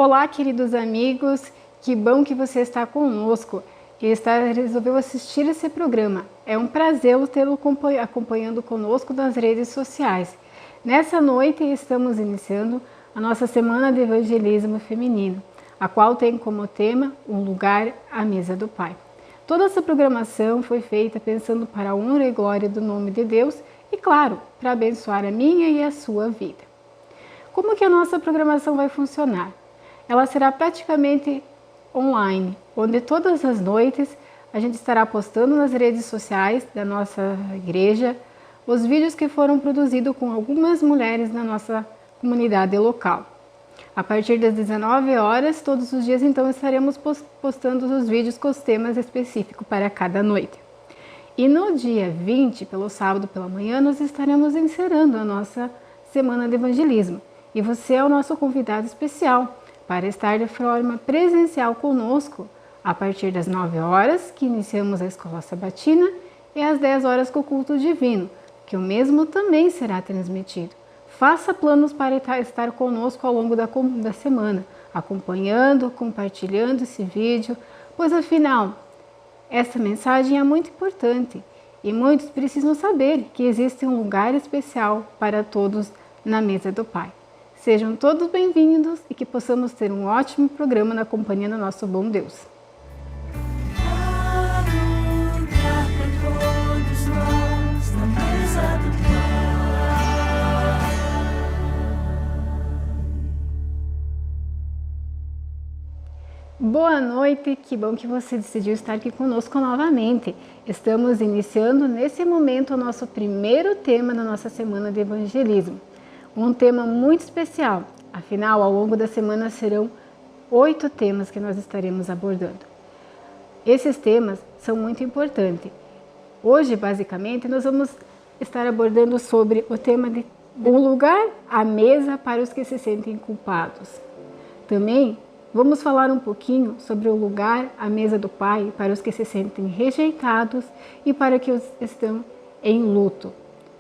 Olá, queridos amigos, que bom que você está conosco e resolveu assistir esse programa. É um prazer tê-lo acompanhando conosco nas redes sociais. Nessa noite estamos iniciando a nossa Semana de Evangelismo Feminino, a qual tem como tema um lugar à mesa do Pai. Toda essa programação foi feita pensando para a honra e glória do nome de Deus e, claro, para abençoar a minha e a sua vida. Como que a nossa programação vai funcionar? Ela será praticamente online, onde todas as noites a gente estará postando nas redes sociais da nossa igreja os vídeos que foram produzidos com algumas mulheres na nossa comunidade local. A partir das 19 horas, todos os dias, então, estaremos postando os vídeos com os temas específicos para cada noite. E no dia 20, pelo sábado pela manhã, nós estaremos encerrando a nossa Semana de Evangelismo. E você é o nosso convidado especial para estar de forma presencial conosco a partir das 9 horas, que iniciamos a Escola Sabatina, e às 10 horas com o culto divino, que o mesmo também será transmitido. Faça planos para estar conosco ao longo da semana, acompanhando, compartilhando esse vídeo, pois afinal, essa mensagem é muito importante e muitos precisam saber que existe um lugar especial para todos na mesa do Pai. Sejam todos bem-vindos e que possamos ter um ótimo programa na companhia do nosso bom Deus. Boa noite, que bom que você decidiu estar aqui conosco novamente. Estamos iniciando nesse momento o nosso primeiro tema da nossa Semana de Evangelismo. Um tema muito especial, afinal, ao longo da semana serão 8 temas que nós estaremos abordando. Esses temas são muito importantes. Hoje, basicamente, nós vamos estar abordando sobre o tema de um lugar à mesa para os que se sentem culpados. Também vamos falar um pouquinho sobre o lugar à mesa do Pai para os que se sentem rejeitados e para que estão em luto.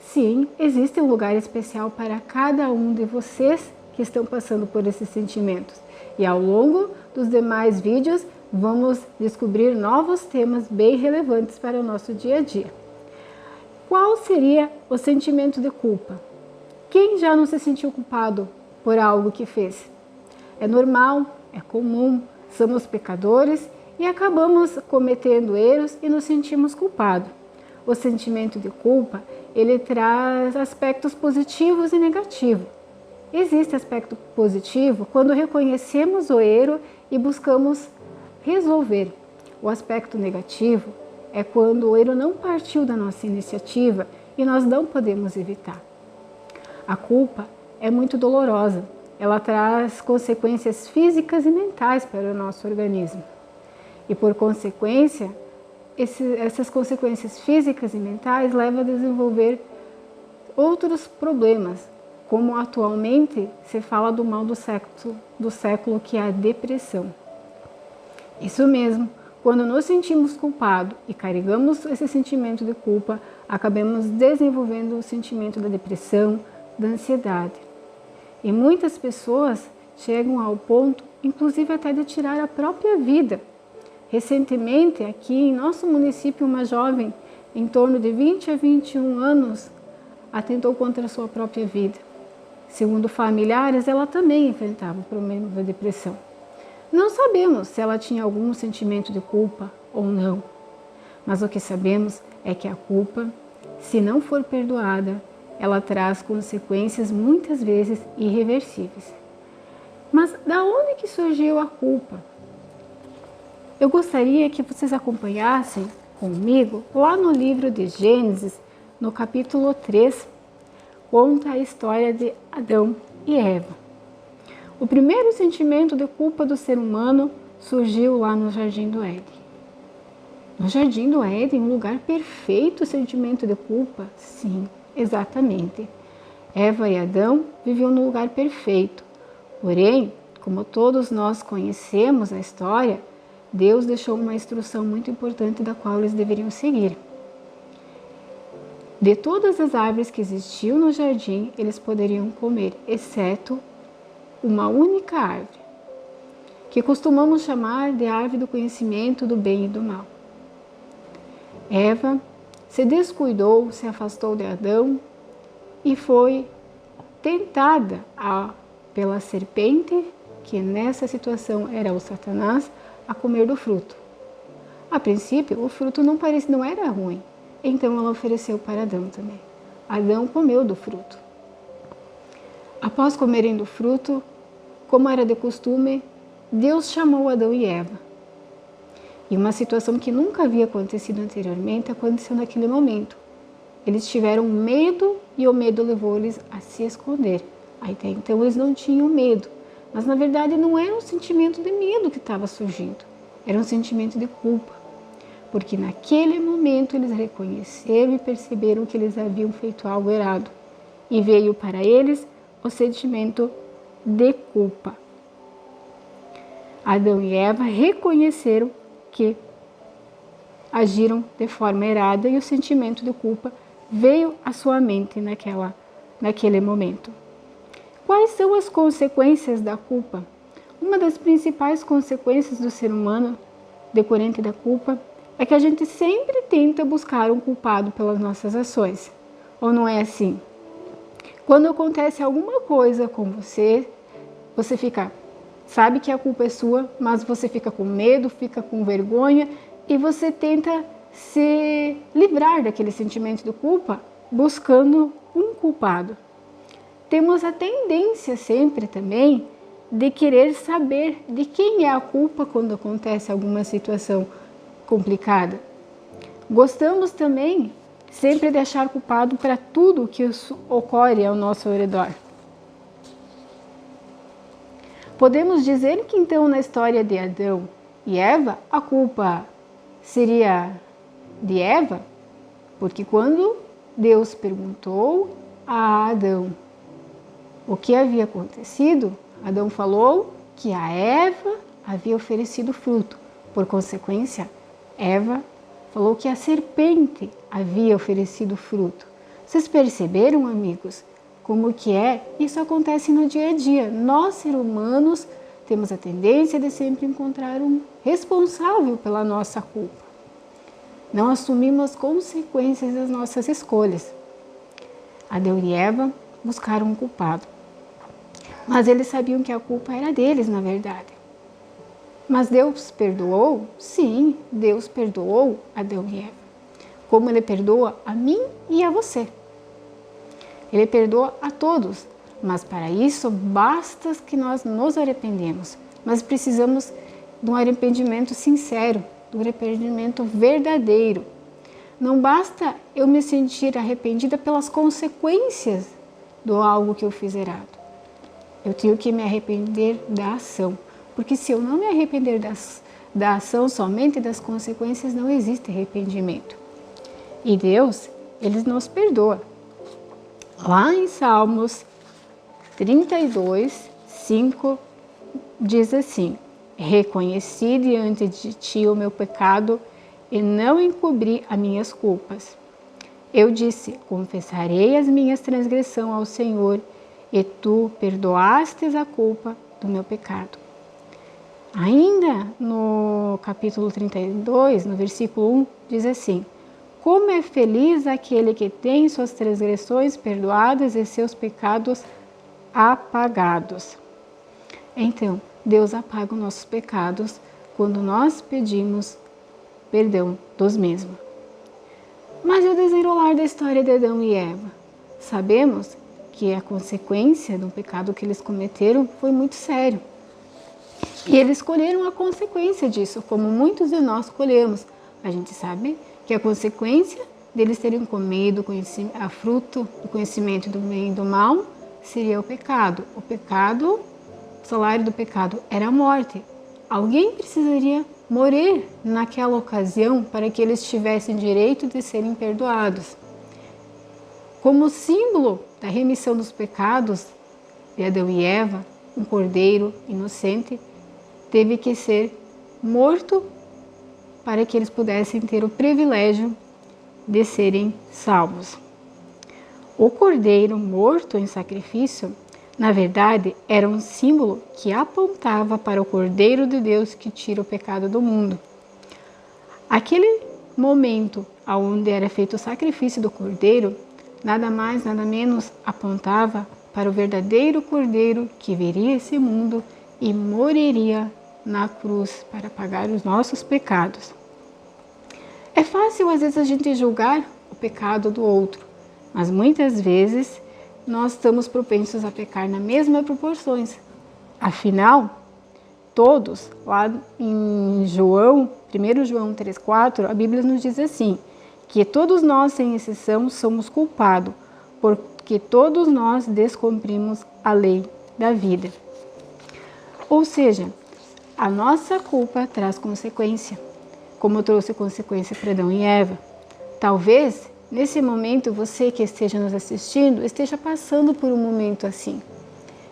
Sim, existe um lugar especial para cada um de vocês que estão passando por esses sentimentos. E ao longo dos demais vídeos, vamos descobrir novos temas bem relevantes para o nosso dia a dia. Qual seria o sentimento de culpa? Quem já não se sentiu culpado por algo que fez? É normal, é comum, somos pecadores e acabamos cometendo erros e nos sentimos culpados. O sentimento de culpa, ele traz aspectos positivos e negativos. Existe aspecto positivo quando reconhecemos o erro e buscamos resolver. O aspecto negativo é quando o erro não partiu da nossa iniciativa e nós não podemos evitar. A culpa é muito dolorosa. Ela traz consequências físicas e mentais para o nosso organismo. E por consequência, essas consequências físicas e mentais levam a desenvolver outros problemas, como atualmente se fala do mal do século, que é a depressão. Isso mesmo, quando nos sentimos culpados e carregamos esse sentimento de culpa, acabamos desenvolvendo o sentimento da depressão, da ansiedade. E muitas pessoas chegam ao ponto, inclusive até de tirar a própria vida. Recentemente, aqui em nosso município, uma jovem em torno de 20 a 21 anos atentou contra a sua própria vida. Segundo familiares, ela também enfrentava o problema da depressão. Não sabemos se ela tinha algum sentimento de culpa ou não, mas o que sabemos é que a culpa, se não for perdoada, ela traz consequências muitas vezes irreversíveis. Mas da onde que surgiu a culpa? Eu gostaria que vocês acompanhassem comigo lá no livro de Gênesis, no capítulo 3, conta a história de Adão e Eva. O primeiro sentimento de culpa do ser humano surgiu lá no Jardim do Éden. No Jardim do Éden, um lugar perfeito, o sentimento de culpa? Sim, exatamente. Eva e Adão viviam num lugar perfeito. Porém, como todos nós conhecemos a história, Deus deixou uma instrução muito importante da qual eles deveriam seguir. De todas as árvores que existiam no jardim, eles poderiam comer, exceto uma única árvore. que costumamos chamar de árvore do conhecimento do bem e do mal. Eva se descuidou, se afastou de Adão e foi tentada pela serpente, que nessa situação era o Satanás, a comer do fruto. A princípio, o fruto não era ruim, então ela ofereceu para Adão também. Adão comeu do fruto. Após comerem do fruto, como era de costume, Deus chamou Adão e Eva. E uma situação que nunca havia acontecido anteriormente aconteceu naquele momento. Eles tiveram medo e o medo levou-eles a se esconder. Até então eles não tinham medo, mas na verdade não era um sentimento de medo que estava surgindo, era um sentimento de culpa. Porque naquele momento eles reconheceram e perceberam que eles haviam feito algo errado. E veio para eles o sentimento de culpa. Adão e Eva reconheceram que agiram de forma errada e o sentimento de culpa veio à sua mente naquele momento. Quais são as consequências da culpa? Uma das principais consequências do ser humano decorrente da culpa é que a gente sempre tenta buscar um culpado pelas nossas ações. Ou não é assim? Quando acontece alguma coisa com você, você sabe que a culpa é sua, mas você fica com medo, fica com vergonha e você tenta se livrar daquele sentimento de culpa buscando um culpado. Temos a tendência sempre também de querer saber de quem é a culpa quando acontece alguma situação complicada. Gostamos também sempre de achar culpado para tudo que ocorre ao nosso redor. Podemos dizer que então na história de Adão e Eva, a culpa seria de Eva, porque quando Deus perguntou a Adão o que havia acontecido, Adão falou que a Eva havia oferecido fruto. Por consequência, Eva falou que a serpente havia oferecido fruto. Vocês perceberam, amigos, como que é? Isso acontece no dia a dia. Nós, seres humanos, temos a tendência de sempre encontrar um responsável pela nossa culpa. Não assumimos as consequências das nossas escolhas. Adão e Eva buscaram um culpado. Mas eles sabiam que a culpa era deles, na verdade. Mas Deus perdoou? Sim, Deus perdoou Adão e Eva. Como Ele perdoa a mim e a você. Ele perdoa a todos, mas para isso basta que nós nos arrependemos. Mas precisamos de um arrependimento sincero, de um arrependimento verdadeiro. Não basta eu me sentir arrependida pelas consequências do algo que eu fiz errado. Eu tenho que me arrepender da ação. Porque se eu não me arrepender da ação, somente das consequências, não existe arrependimento. E Deus, Ele nos perdoa. Lá em Salmos 32, 5, diz assim: reconheci diante de ti o meu pecado e não encobri as minhas culpas. Eu disse, confessarei as minhas transgressões ao Senhor, e tu perdoastes a culpa do meu pecado. Ainda no capítulo 32, no versículo 1, diz assim: como é feliz aquele que tem suas transgressões perdoadas e seus pecados apagados. Então, Deus apaga os nossos pecados quando nós pedimos perdão dos mesmos. Mas e o desenrolar da história de Adão e Eva? Sabemos que a consequência do pecado que eles cometeram foi muito sério. E eles colheram a consequência disso, como muitos de nós colhemos. A gente sabe que a consequência deles terem comido a fruto do conhecimento do bem e do mal seria o pecado. O salário do pecado era a morte. Alguém precisaria morrer naquela ocasião para que eles tivessem direito de serem perdoados. Como símbolo da remissão dos pecados de Adão e Eva, um cordeiro inocente teve que ser morto para que eles pudessem ter o privilégio de serem salvos. O cordeiro morto em sacrifício Na verdade, era um símbolo que apontava para o Cordeiro de Deus que tira o pecado do mundo. Aquele momento onde era feito o sacrifício do Cordeiro, nada mais, nada menos apontava para o verdadeiro Cordeiro que viria a esse mundo e moriria na cruz para pagar os nossos pecados. É fácil às vezes a gente julgar o pecado do outro, mas muitas vezes nós estamos propensos a pecar nas mesmas proporções. Afinal, todos, lá em João, 1 João 3,4, a Bíblia nos diz assim, que todos nós, sem exceção, somos culpados, porque todos nós descumprimos a lei da vida. Ou seja, a nossa culpa traz consequência, como trouxe consequência para Adão e Eva. Talvez, nesse momento, você que esteja nos assistindo, esteja passando por um momento assim.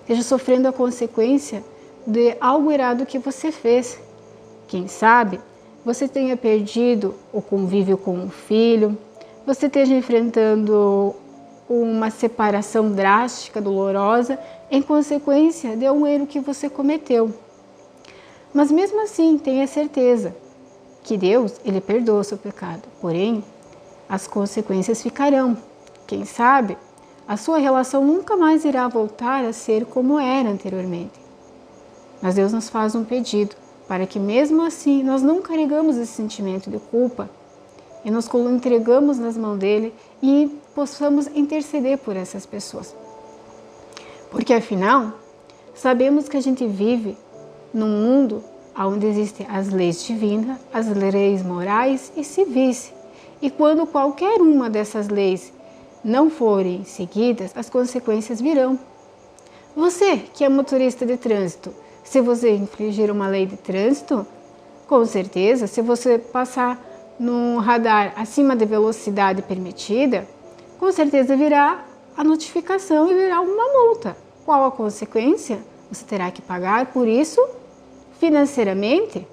Esteja sofrendo a consequência de algo errado que você fez. Quem sabe, você tenha perdido o convívio com um filho, você esteja enfrentando uma separação drástica, dolorosa, em consequência de um erro que você cometeu. Mas mesmo assim, tenha certeza que Deus, Ele perdoa o seu pecado. Porém, as consequências ficarão. Quem sabe, a sua relação nunca mais irá voltar a ser como era anteriormente. Mas Deus nos faz um pedido para que mesmo assim nós não carregamos esse sentimento de culpa e nos entregamos nas mãos dele e possamos interceder por essas pessoas. Porque afinal, sabemos que a gente vive num mundo onde existem as leis divinas, as leis morais e civis. E quando qualquer uma dessas leis não forem seguidas, as consequências virão. Você que é motorista de trânsito, se você infringir uma lei de trânsito, com certeza, se você passar no radar acima da velocidade permitida, com certeza virá a notificação e virá uma multa. Qual a consequência? Você terá que pagar por isso financeiramente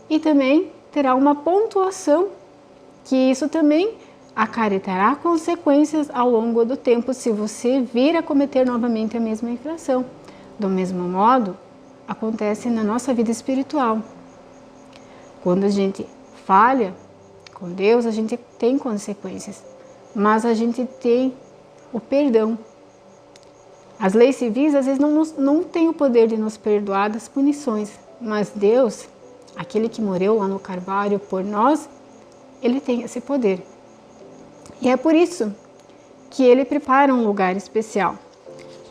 e também terá uma pontuação, que isso também acarretará consequências ao longo do tempo se você vir a cometer novamente a mesma infração. Do mesmo modo, acontece na nossa vida espiritual. Quando a gente falha com Deus, a gente tem consequências, mas a gente tem o perdão. As leis civis às vezes não têm o poder de nos perdoar das punições, mas Deus, aquele que morreu lá no Calvário por nós, Ele tem esse poder. E é por isso que Ele prepara um lugar especial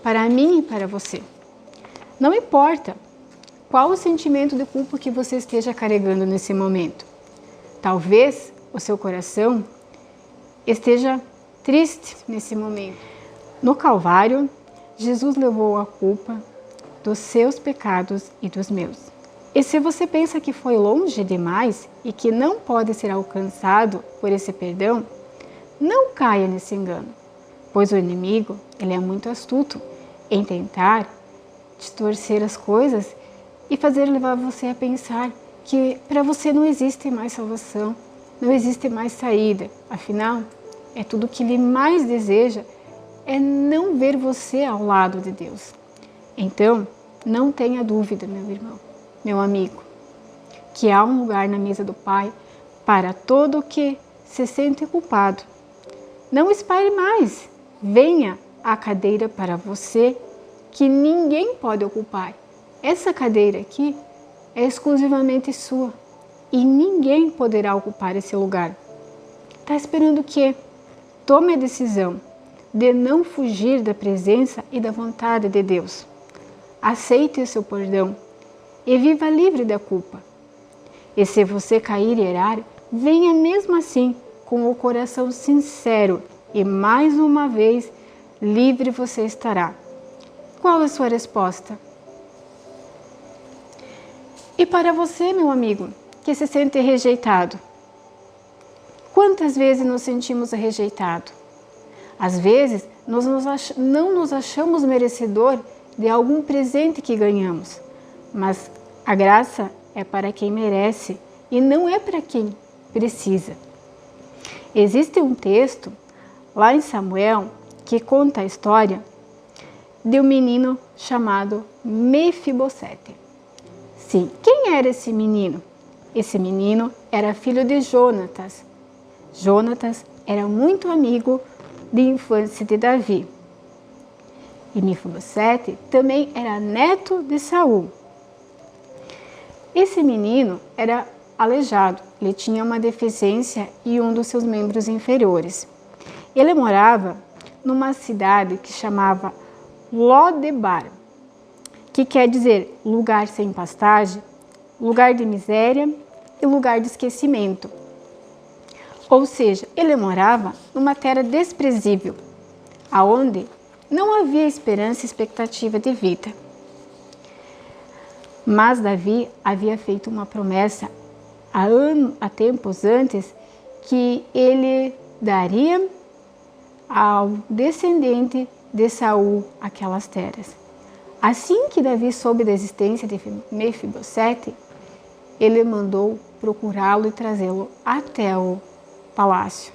para mim e para você. Não importa qual o sentimento de culpa que você esteja carregando nesse momento. Talvez o seu coração esteja triste nesse momento. No Calvário, Jesus levou a culpa dos seus pecados e dos meus. E se você pensa que foi longe demais e que não pode ser alcançado por esse perdão, não caia nesse engano, pois o inimigo, ele é muito astuto em tentar distorcer as coisas e fazer levar você a pensar que para você não existe mais salvação, não existe mais saída. Afinal, é tudo que ele mais deseja é não ver você ao lado de Deus. Então, não tenha dúvida, meu irmão, meu amigo, que há um lugar na mesa do Pai para todo o que se sente culpado. Não espere mais, venha a cadeira para você que ninguém pode ocupar. Essa cadeira aqui é exclusivamente sua e ninguém poderá ocupar esse lugar. Está esperando o quê? Tome a decisão de não fugir da presença e da vontade de Deus. Aceite o seu perdão e viva livre da culpa. E se você cair e errar, venha mesmo assim com o coração sincero e mais uma vez livre você estará. Qual é a sua resposta? E para você, meu amigo, que se sente rejeitado, quantas vezes nos sentimos rejeitados? Às vezes, nós não nos achamos merecedor de algum presente que ganhamos, mas a graça é para quem merece e não é para quem precisa. Existe um texto lá em Samuel que conta a história de um menino chamado Mefibosete. Sim, quem era esse menino? Esse menino era filho de Jonatas. Jonatas era muito amigo de infância de Davi. E Mefibosete também era neto de Saul. Esse menino era aleijado, ele tinha uma deficiência em um dos seus membros inferiores. Ele morava numa cidade que chamava Lodebar, que quer dizer lugar sem pastagem, lugar de miséria e lugar de esquecimento. Ou seja, ele morava numa terra desprezível, aonde não havia esperança e expectativa de vida. Mas Davi havia feito uma promessa há tempos antes que ele daria ao descendente de Saul aquelas terras. Assim que Davi soube da existência de Mefibosete, ele mandou procurá-lo e trazê-lo até o palácio.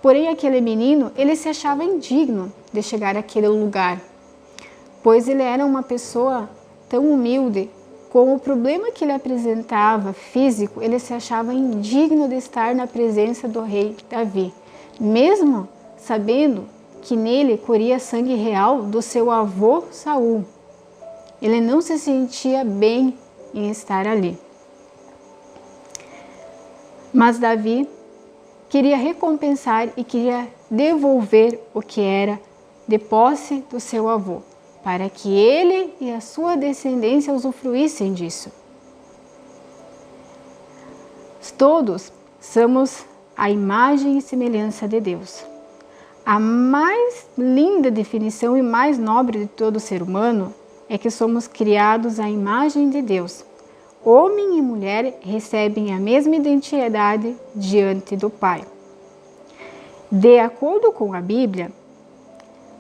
Porém, aquele menino, ele se achava indigno de chegar àquele lugar, pois ele era uma pessoa tão humilde. Com o problema que ele apresentava físico, ele se achava indigno de estar na presença do rei Davi, mesmo sabendo que nele corria sangue real do seu avô Saul. Ele não se sentia bem em estar ali. Mas Davi queria recompensar e queria devolver o que era de posse do seu avô, para que ele e a sua descendência usufruíssem disso. Todos somos a imagem e semelhança de Deus. A mais linda definição e mais nobre de todo ser humano é que somos criados à imagem de Deus. Homem e mulher recebem a mesma identidade diante do Pai. De acordo com a Bíblia,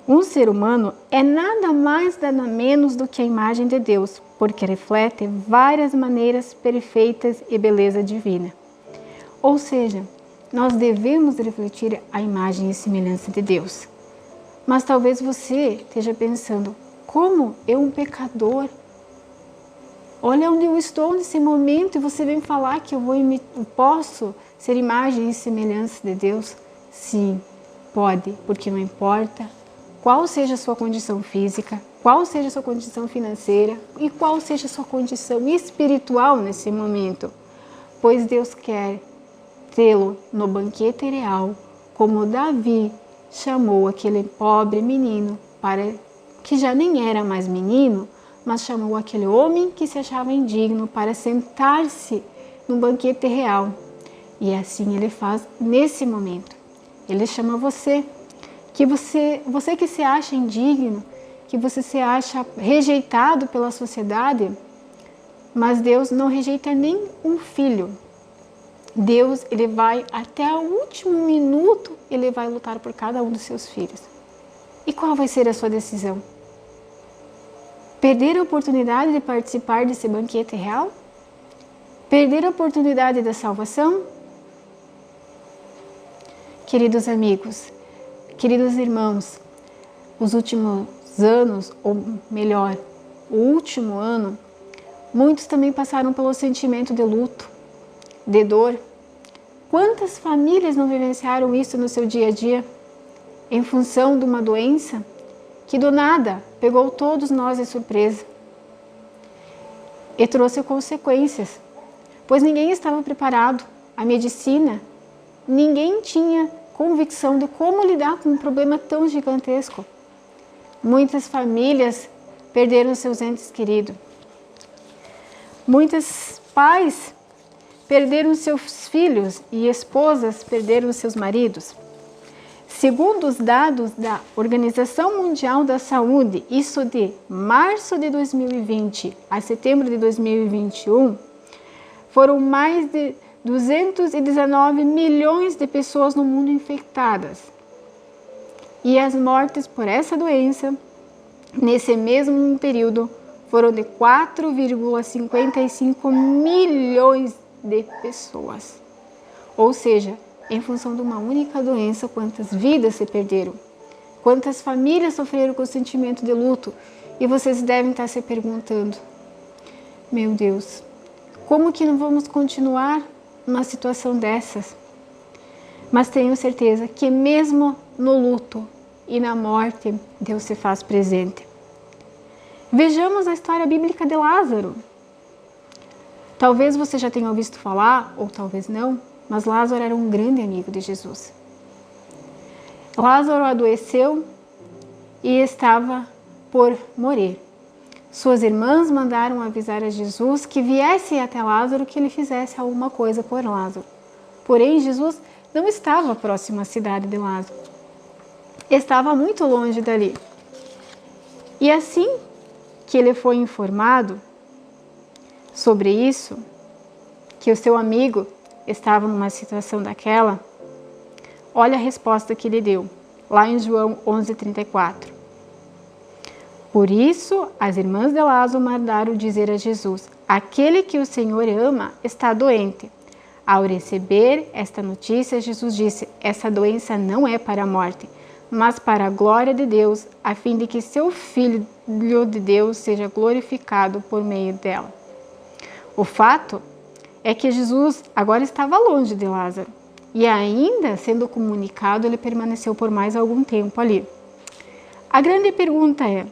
um ser humano é nada mais, nada menos do que a imagem de Deus, porque reflete várias maneiras perfeitas e beleza divina. Ou seja, nós devemos refletir a imagem e semelhança de Deus. Mas talvez você esteja pensando, como eu, um pecador, olha onde eu estou nesse momento e você vem falar que eu posso ser imagem e semelhança de Deus? Sim, pode, porque não importa qual seja a sua condição física, qual seja a sua condição financeira e qual seja a sua condição espiritual nesse momento, pois Deus quer tê-lo no banquete real, como Davi chamou aquele pobre menino, que já nem era mais menino, mas chamou aquele homem que se achava indigno para sentar-se no banquete real. E assim ele faz nesse momento. Ele chama você que se acha indigno, que você se acha rejeitado pela sociedade, mas Deus não rejeita nem um filho. Deus, ele vai até o último minuto, ele vai lutar por cada um dos seus filhos. E qual vai ser a sua decisão? Perder a oportunidade de participar desse banquete real? Perder a oportunidade da salvação? Queridos amigos, queridos irmãos, os últimos anos, ou melhor, o último ano, muitos também passaram pelo sentimento de luto, de dor. Quantas famílias não vivenciaram isso no seu dia a dia, em função de uma doença que do nada pegou todos nós de surpresa e trouxe consequências, pois ninguém estava preparado. A medicina, ninguém tinha convicção de como lidar com um problema tão gigantesco. Muitas famílias perderam seus entes queridos. Muitos pais perderam seus filhos e esposas perderam seus maridos. Segundo os dados da Organização Mundial da Saúde, isso de março de 2020 a setembro de 2021, foram mais de 219 milhões de pessoas no mundo infectadas. E as mortes por essa doença, nesse mesmo período, foram de 4,55 milhões de pessoas. Ou seja, em função de uma única doença, quantas vidas se perderam? Quantas famílias sofreram com o sentimento de luto? E vocês devem estar se perguntando, meu Deus, como que não vamos continuar numa situação dessas? Mas tenho certeza que mesmo no luto e na morte, Deus se faz presente. Vejamos a história bíblica de Lázaro. Talvez você já tenha ouvido falar, ou talvez não, mas Lázaro era um grande amigo de Jesus. Lázaro adoeceu e estava por morrer. Suas irmãs mandaram avisar a Jesus que viesse até Lázaro, que ele fizesse alguma coisa por Lázaro. Porém, Jesus não estava próximo à cidade de Lázaro. Estava muito longe dali. E assim que ele foi informado sobre isso, que o seu amigo estava numa situação daquela, olha a resposta que ele deu, lá em João 11:34. Por isso, as irmãs de Lázaro mandaram dizer a Jesus, aquele que o Senhor ama está doente. Ao receber esta notícia, Jesus disse, essa doença não é para a morte, mas para a glória de Deus, a fim de que seu Filho de Deus seja glorificado por meio dela. O fato é que Jesus agora estava longe de Lázaro e ainda sendo comunicado, ele permaneceu por mais algum tempo ali. A grande pergunta é,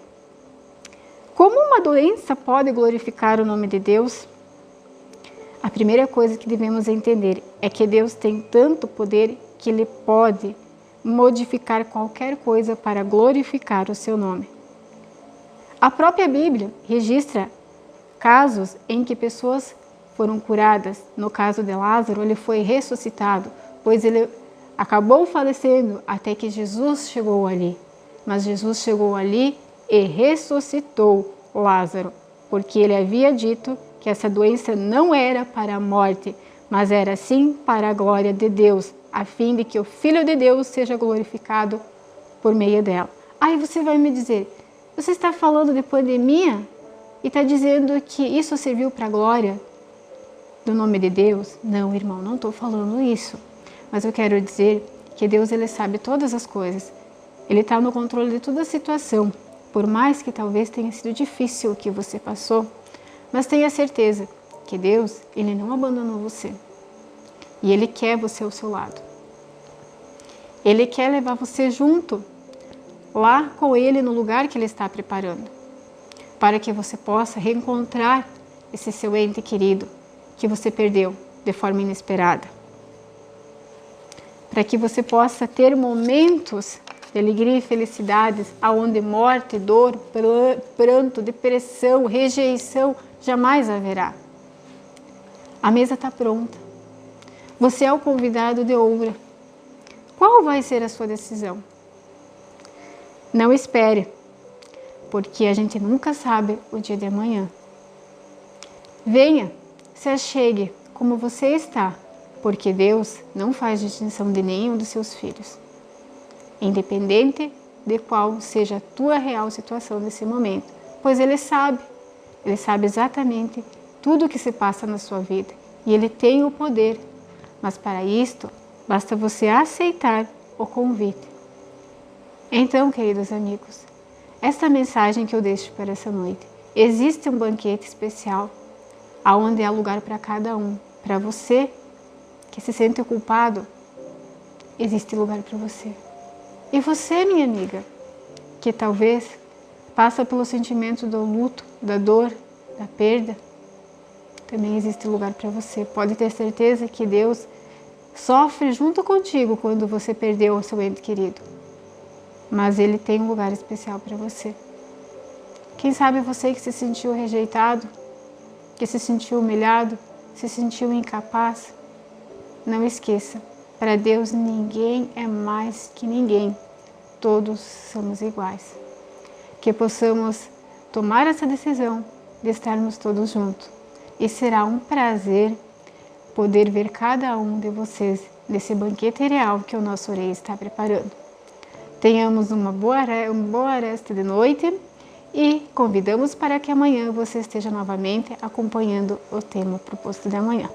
como uma doença pode glorificar o nome de Deus? A primeira coisa que devemos entender é que Deus tem tanto poder que Ele pode modificar qualquer coisa para glorificar o seu nome. A própria Bíblia registra casos em que pessoas foram curadas. No caso de Lázaro, ele foi ressuscitado, pois ele acabou falecendo até que Jesus chegou ali. Mas Jesus chegou ali e ressuscitou Lázaro, porque ele havia dito que essa doença não era para a morte, mas era sim para a glória de Deus, a fim de que o Filho de Deus seja glorificado por meio dela. Aí você vai me dizer, você está falando de pandemia e está dizendo que isso serviu para a glória do nome de Deus? Não, irmão, não estou falando isso. Mas eu quero dizer que Deus, ele sabe todas as coisas. Ele está no controle de toda a situação. Por mais que talvez tenha sido difícil o que você passou, mas tenha certeza que Deus, ele não abandonou você. E ele quer você ao seu lado. Ele quer levar você junto, lá com ele no lugar que ele está preparando, para que você possa reencontrar esse seu ente querido que você perdeu de forma inesperada. Para que você possa ter momentos de alegria e felicidades, aonde morte, dor, pranto, depressão, rejeição jamais haverá. A mesa está pronta. Você é o convidado de honra. Qual vai ser a sua decisão? Não espere, porque a gente nunca sabe o dia de amanhã. Venha, se achegue como você está, porque Deus não faz distinção de nenhum dos seus filhos, independente de qual seja a tua real situação nesse momento, pois Ele sabe exatamente tudo o que se passa na sua vida e Ele tem o poder, mas para isto basta você aceitar o convite. Então, queridos amigos, esta mensagem que eu deixo para essa noite, existe um banquete especial, aonde há lugar para cada um. Para você que se sente culpado, existe lugar para você. E você, minha amiga, que talvez passa pelo sentimento do luto, da dor, da perda, também existe lugar para você. Pode ter certeza que Deus sofre junto contigo quando você perdeu o seu ente querido. Mas Ele tem um lugar especial para você. Quem sabe você que se sentiu rejeitado, que se sentiu humilhado, se sentiu incapaz, não esqueça, para Deus ninguém é mais que ninguém, todos somos iguais. Que possamos tomar essa decisão de estarmos todos juntos e será um prazer poder ver cada um de vocês nesse banquete real que o nosso Rei está preparando. Tenhamos uma boa resta de noite e convidamos para que amanhã você esteja novamente acompanhando o tema proposto de amanhã.